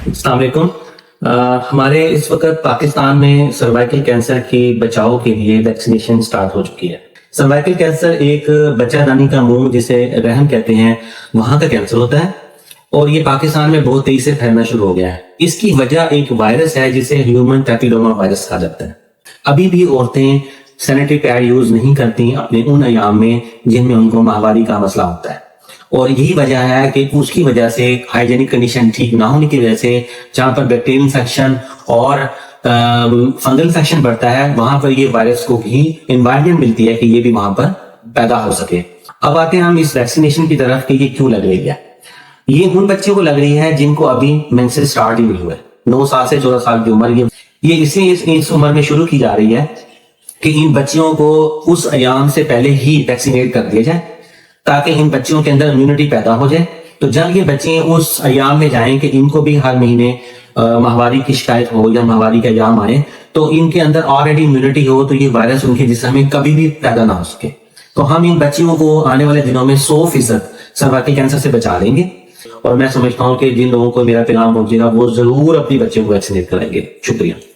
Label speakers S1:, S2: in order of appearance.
S1: अस्सलाम वालेकुम। हमारे इस वक्त पाकिस्तान में सर्वाइकल कैंसर के बचाव के लिए वैक्सीनेशन स्टार्ट हो चुकी है। सर्वाइकल कैंसर एक बच्चादानी का मुंह जिसे रहम कहते हैं वहां का कैंसर होता है और ये पाकिस्तान में बहुत तेजी से फैलना शुरू हो गया है। इसकी वजह एक वायरस है जिसे ह्यूमन पैपिलोमा वायरस कहा जाता है। अभी भी औरतें सैनिटरी पैड यूज नहीं करती अपने उन अयाम में जिनमें उनको माहवारी का मसला होता है और यही वजह है कि उसकी वजह से हाइजीनिक कंडीशन ठीक ना होने की वजह से जहां पर बैक्टीरियल इन्फेक्शन और फंगल इन्फेक्शन बढ़ता है वहां पर ये वायरस को भी एनवायरनमेंट मिलती है कि ये भी वहां पर पैदा हो सके। अब आते हैं हम इस वैक्सीनेशन की तरफ कि ये क्यों लग रही है। ये उन बच्चों को लग रही है जिनको अभी मेंसेस स्टार्ट ही नहीं हुए, 9 साल से 14 साल की उम्र। ये इसलिए इस उम्र में शुरू की जा रही है कि इन बच्चियों को उस अयाम से पहले ही वैक्सीनेट कर दिया जाए ताकि इन बच्चियों के अंदर इम्यूनिटी पैदा हो जाए। तो जब ये बच्चे उस अयाम में जाएं कि इनको भी हर महीने माहवारी की शिकायत हो या माहवारी का अयाम आए तो इनके अंदर ऑलरेडी इम्यूनिटी हो तो ये वायरस उनके जिस्म में कभी भी पैदा ना हो सके। तो हम इन बच्चियों को आने वाले दिनों में 100% सर्वाइकल कैंसर से बचा लेंगे और मैं समझता हूँ कि जिन लोगों को मेरा पैगाम पहुंचेगा वो जरूर अपनी बच्चों को वैक्सीनेट कराएंगे। शुक्रिया।